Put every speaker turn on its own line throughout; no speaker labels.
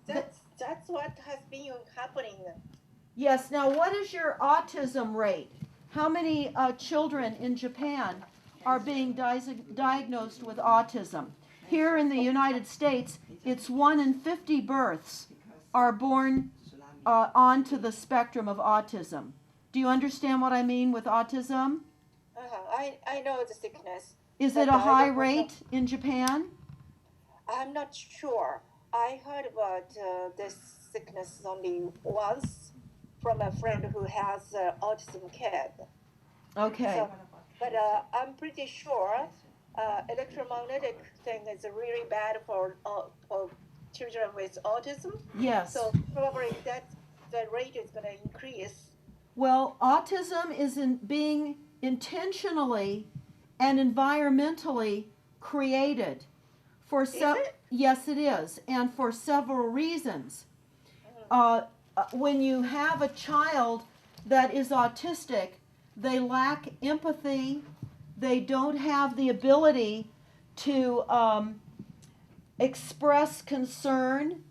That's what has been happening.
Yes. Now, what is your autism rate? How many children in Japan are being diagnosed with autism? Here in the United States, it's 1 in 50 births are born onto the spectrum of autism. Do you understand what I mean with autism?
I know the sickness.
Is it a high rate in Japan?
I'm not sure. I heard about this sickness only once from a friend who has an autism kid.
Okay.
So, but I'm pretty sure electromagnetic thing is really bad for children with autism.
Yes.
So probably that the rate is going to increase.
Well, autism is being intentionally and environmentally created for yes, it is, and for several reasons. When you have a child that is autistic, they lack empathy. They don't have the ability to express concern.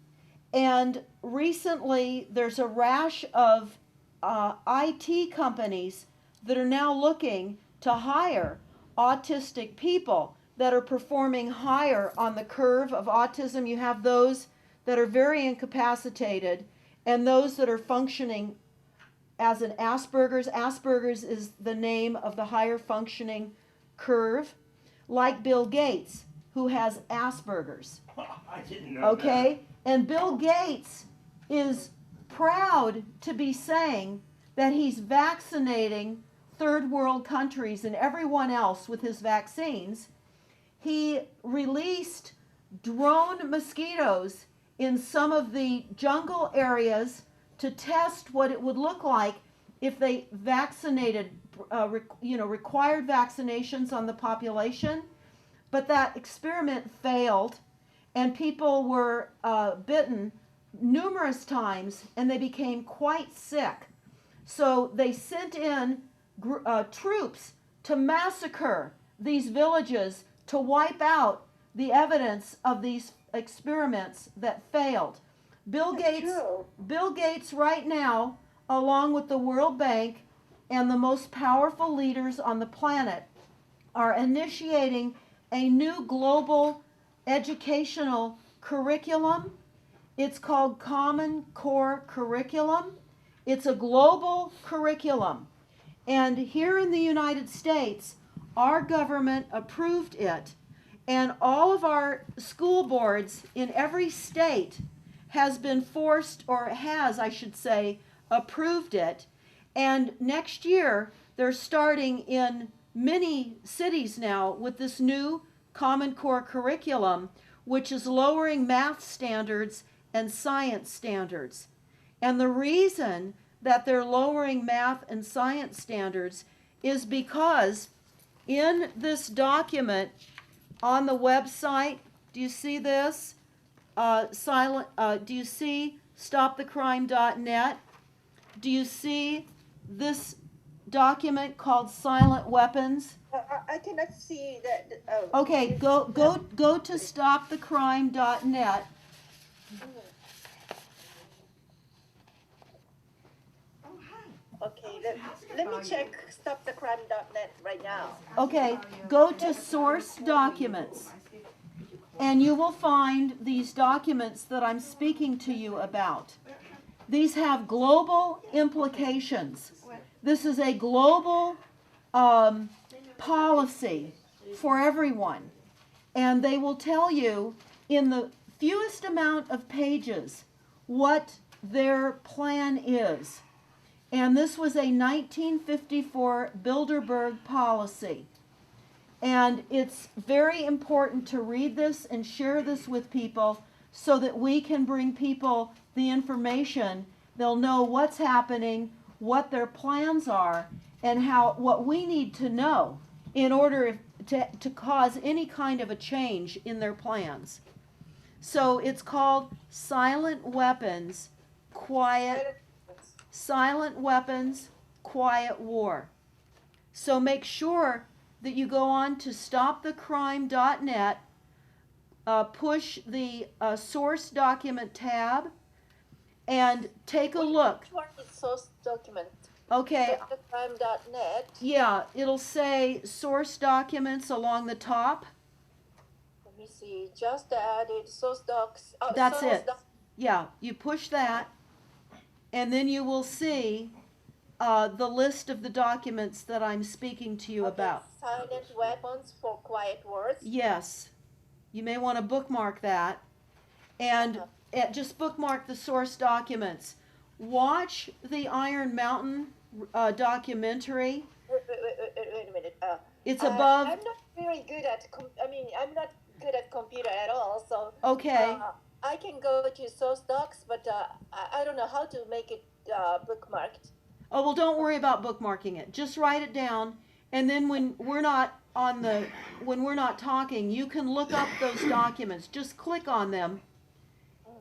And recently, there's a rash of IT companies that are now looking to hire autistic people that are performing higher on the curve of autism. You have those that are very incapacitated and those that are functioning as an Asperger's. Asperger's is the name of the higher functioning curve, like Bill Gates, who has Asperger's.
I didn't know
Okay? And Bill Gates is proud to be saying that he's vaccinating third world countries and everyone else with his vaccines. He released drone mosquitoes in some of the jungle areas to test what it would look like if they vaccinated, required vaccinations on the population. But that experiment failed, and people were bitten numerous times, and they became quite sick. So they sent in troops to massacre these villages to wipe out the evidence of these experiments that failed. Bill Gates right now, along with the World Bank and the most powerful leaders on the planet, are initiating a new global educational curriculum. It's called Common Core Curriculum. It's a global curriculum. And here in the United States, our government approved it. And all of our school boards in every state has been forced, or has, I should say, approved it. And next year, they're starting in many cities now with this new Common Core curriculum, which is lowering math standards and science standards. And the reason that they're lowering math and science standards is because in this document on the website, do you see this? Do you see stopthecrime.net? Do you see this document called Silent Weapons?
I cannot see that.
Okay, go to stopthecrime.net.
Okay, let me check stopthecrime.net right now.
Okay, go to source documents, and you will find these documents that I'm speaking to you about. These have global implications. This is a global policy for everyone. And they will tell you in the fewest amount of pages what their plan is. And this was a 1954 Bilderberg policy. And it's very important to read this and share this with people so that we can bring people the information. They'll know what's happening, what their plans are, and what we need to know in order to cause any kind of a change in their plans. So it's called Silent Weapons, Quiet War. So make sure that you go on to stopthecrime.net, push the source document tab and take a look.
Which one is source document?
Okay.
Subjugate.net.
Yeah, it'll say source documents along the top.
Let me see. Just added source docs. Oh,
That's
source
it. Yeah, you push that, and then you will see the list of the documents that I'm speaking to you about.
Silent weapons for quiet words.
Yes, you may want to bookmark that, and just bookmark the source documents. Watch the Iron Mountain documentary.
Wait a minute.
It's above.
I'm not very good at. I'm not good at computer at all. So.
Okay.
I can go to source docs, but I don't know how to make it bookmarked.
Oh, well, don't worry about bookmarking it. Just write it down, and then when we're not talking, you can look up those documents. Just click on them,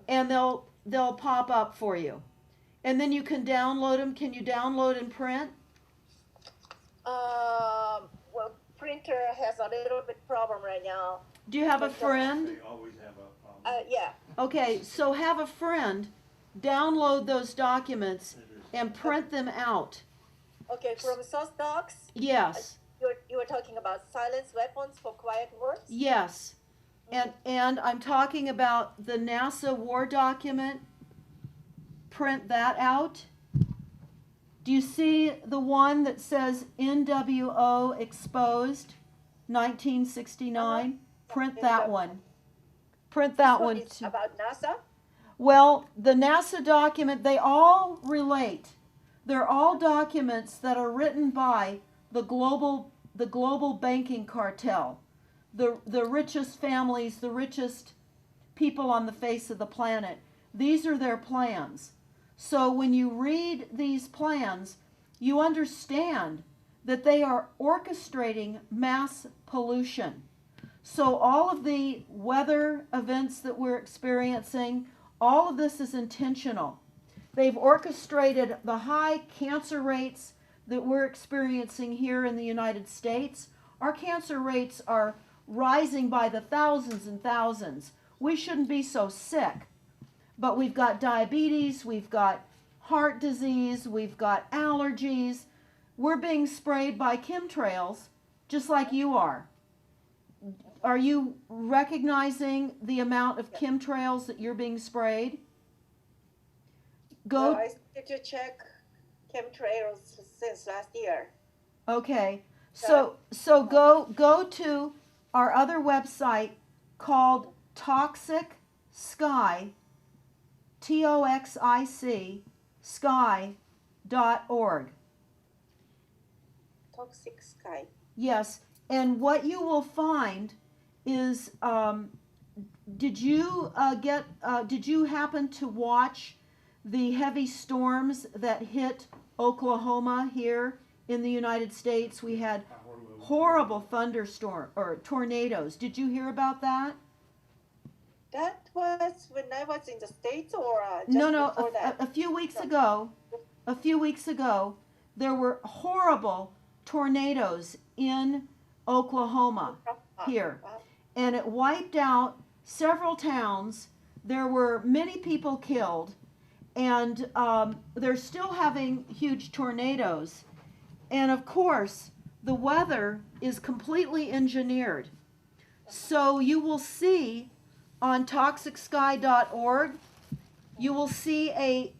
and they'll pop up for you. And then you can download them. Can you download and print?
Well, printer has a little bit problem right now.
Do you have a friend?
They always have a problem.
Yeah.
Okay, so have a friend download those documents and print them out.
Okay, from source docs.
Yes.
You were talking about silence weapons for quiet words.
Yes, and I'm talking about the NASA war document. Print that out. Do you see the one that says NWO exposed, 1969? Print that one. Print that one.
It's about NASA.
Well, the NASA document, they all relate. They're all documents that are written by the global banking cartel, the richest families, the richest people on the face of the planet. These are their plans. So when you read these plans, you understand that they are orchestrating mass pollution. So all of the weather events that we're experiencing, all of this is intentional. They've orchestrated the high cancer rates that we're experiencing here in the United States. Our cancer rates are rising by the thousands and thousands. We shouldn't be so sick. But we've got diabetes, we've got heart disease, we've got allergies. We're being sprayed by chemtrails just like you are. Are you recognizing the amount of chemtrails that you're being sprayed?
No, I need to check chemtrails since last year.
Okay. So go to our other website called Toxic Sky, TOXIC, sky.org.
Toxic Sky.
Yes, and what you will find is, did you happen to watch the heavy storms that hit Oklahoma here in the United States? We had horrible thunderstorm or tornadoes. Did you hear about that?
That was when I was in the States, or just
No,
before that?
a few weeks ago, there were horrible tornadoes in Oklahoma here, and it wiped out several towns. There were many people killed, and they're still having huge tornadoes. And of course, the weather is completely engineered. So you will see on toxicsky.org, you will see a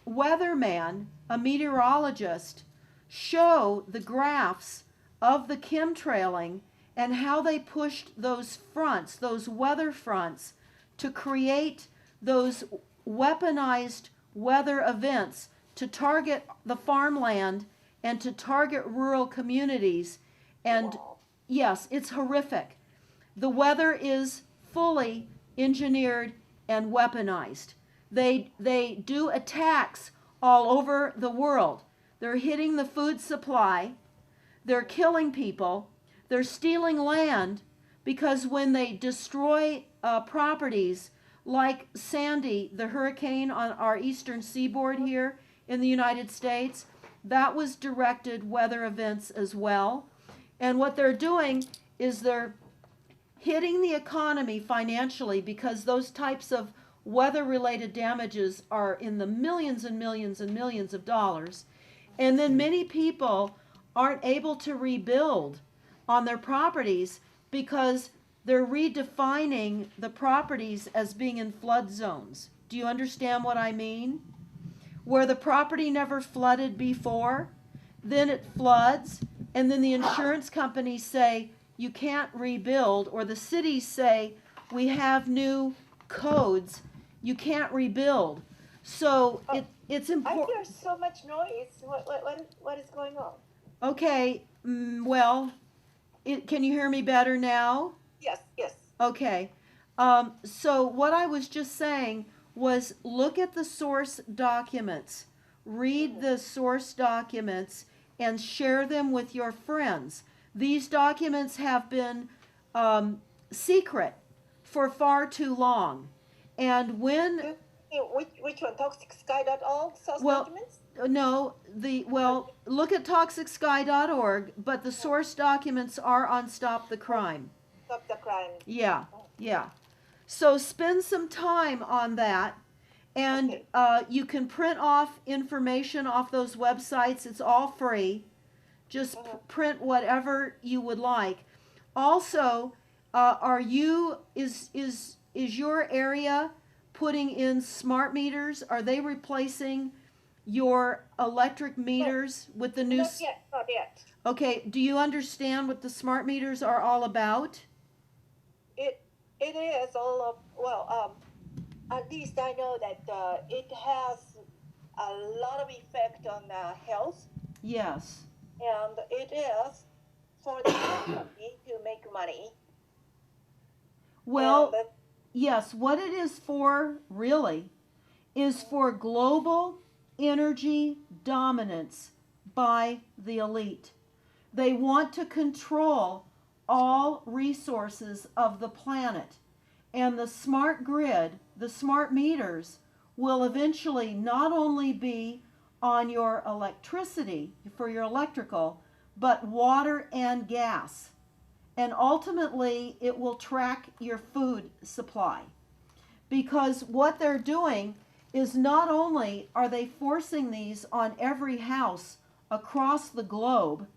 weatherman, a meteorologist, show the graphs of the chemtrailing and how they pushed those fronts, those weather fronts, to create those weaponized weather events to target the farmland and to target rural communities. And yes, it's horrific. The weather is fully engineered and weaponized. They do attacks all over the world. They're hitting the food supply. They're killing people. They're stealing land, because when they destroy properties like Sandy, the hurricane on our eastern seaboard here in the United States, that was directed weather events as well. And what they're doing is they're hitting the economy financially, because those types of weather-related damages are in the millions and millions and millions of dollars. And then many people aren't able to rebuild on their properties because they're redefining the properties as being in flood zones. Do you understand what I mean? Where the property never flooded before, then it floods, and then the insurance companies say you can't rebuild, or the cities say we have new codes, you can't rebuild. So it's
I
important.
hear so much noise. What is going on?
Okay, well, can you hear me better now?
Yes, yes.
Okay. So what I was just saying was, look at the source documents, read the source documents, and share them with your friends. These documents have been secret for far too long. And when...
Which one? ToxicSky.org source documents?
No, look at toxicsky.org, but the source documents are on Stop the Crime.
Stop the Crime.
Yeah, yeah. So spend some time on that, and you can print off information off those websites. It's all free. Just print whatever you would like. Also, is your area putting in smart meters? Are they replacing your electric meters with the new...
Not yet.
Okay, do you understand what the smart meters are all about?
It is all of, at least I know that it has a lot of effect on health.
Yes.
And it is for the company to make money.
Well, yes, what it is for, really, is for global energy dominance by the elite. They want to control all resources of the planet. And the smart grid, the smart meters, will eventually not only be on your electricity, for your electrical, but water and gas. And ultimately, it will track your food supply. Because what they're doing is, not only are they forcing these on every house across the globe,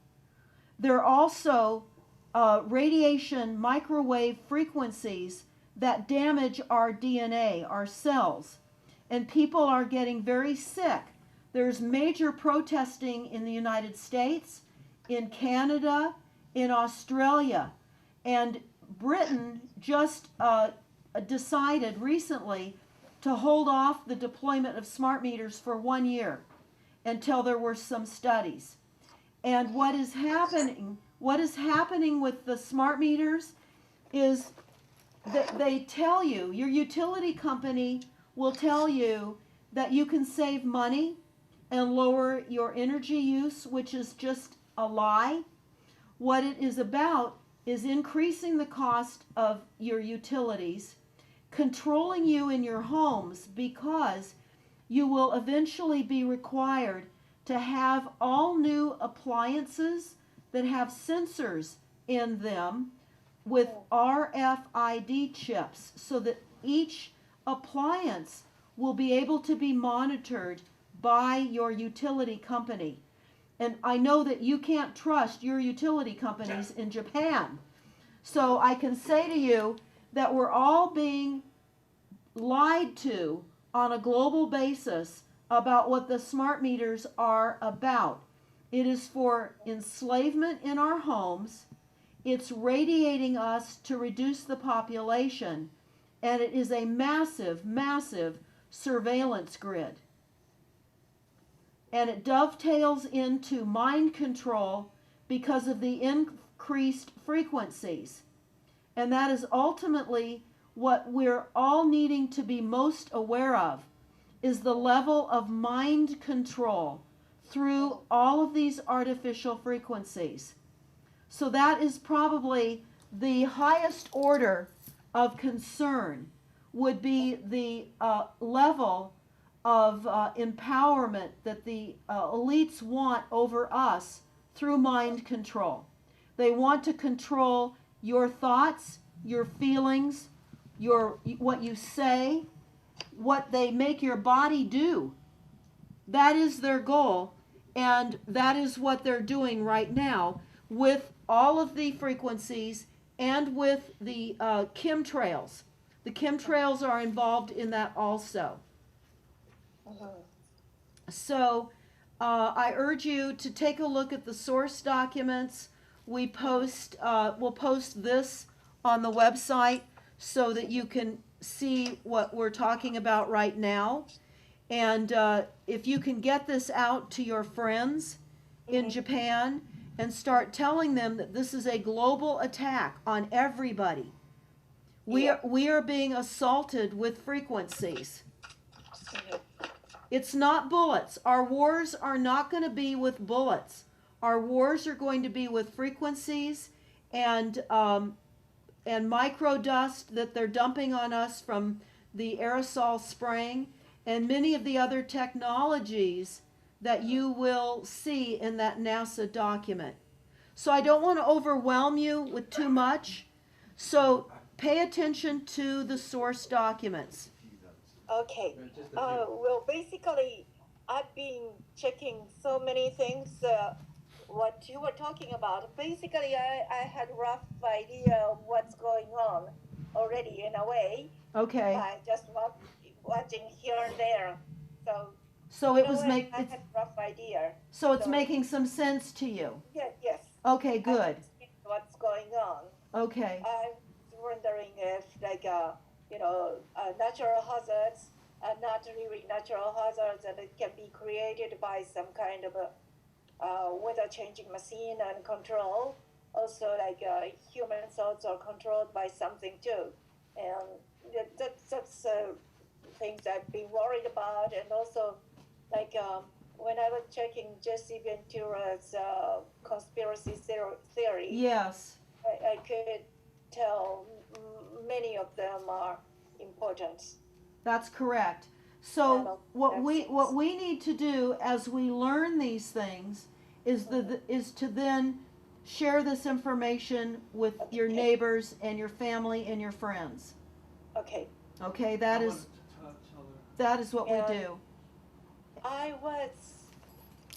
they're also radiation microwave frequencies that damage our DNA, our cells. And people are getting very sick. There's major protesting in the United States, in Canada, in Australia. And Britain just decided recently to hold off the deployment of smart meters for 1 year until there were some studies. And what is happening with the smart meters is that they tell you, your utility company will tell you that you can save money and lower your energy use, which is just a lie. What it is about is increasing the cost of your utilities, controlling you in your homes, because you will eventually be required to have all new appliances that have sensors in them with RFID chips, so that each appliance will be able to be monitored by your utility company. And I know that you can't trust your utility companies in Japan. So I can say to you that we're all being lied to on a global basis about what the smart meters are about. It is for enslavement in our homes. It's radiating us to reduce the population. And it is a massive, massive surveillance grid. And it dovetails into mind control because of the increased frequencies. And that is ultimately what we're all needing to be most aware of, is the level of mind control through all of these artificial frequencies. So that is probably the highest order of concern, would be the level of empowerment that the elites want over us through mind control. They want to control your thoughts, your feelings, what you say, what they make your body do. That is their goal, and that is what they're doing right now with all of the frequencies and with the chemtrails. The chemtrails are involved in that also. So I urge you to take a look at the source documents. We'll post this on the website so that you can see what we're talking about right now. And if you can get this out to your friends in Japan and start telling them that this is a global attack on everybody. We are being assaulted with frequencies. It's not bullets. Our wars are not going to be with bullets. Our wars are going to be with frequencies and microdust that they're dumping on us from the aerosol spraying and many of the other technologies that you will see in that NASA document. So I don't want to overwhelm you with too much. So pay attention to the source documents.
Okay. Well, basically, I've been checking so many things. What you were talking about. Basically, I had a rough idea of what's going on already in a way.
Okay.
By just watching here and there.
So it was
I had a rough idea.
So it's making some sense to you.
Yes.
Okay, good.
What's going on?
Okay.
I'm wondering if natural hazards are not really natural hazards, and it can be created by some kind of a weather changing machine and control. Also, human thoughts are controlled by something too, and that's things I've been worried about. And also, when I was checking Jesse Ventura's conspiracy theory,
yes,
I could tell many of them are important.
That's correct. So what we need to do as we learn these things is to then share this information with your neighbors and your family and your friends.
Okay.
Okay, that is what we do.
I was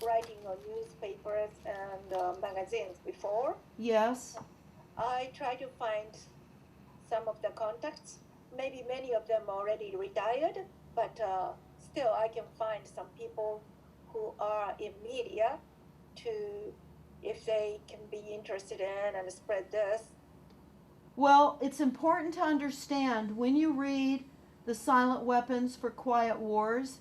writing on newspapers and magazines before.
Yes.
I try to find some of the contacts. Maybe many of them already retired, but still I can find some people who are in media if they can be interested in and spread this.
Well, it's important to understand when you read The Silent Weapons for Quiet Wars,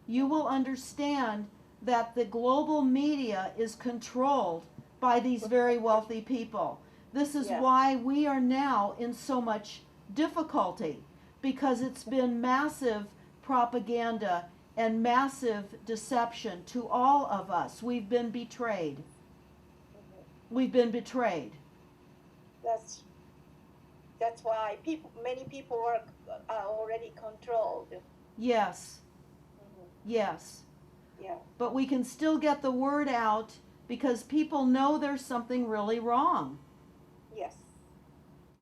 you will understand that the global media is controlled by these very wealthy people. This is why we are now in so much difficulty, because it's been massive propaganda and massive deception to all of us. We've been betrayed. We've been betrayed.
That's why many people are already controlled.
Yes. Yes.
Yeah.
But we can still get the word out because people know there's something really wrong.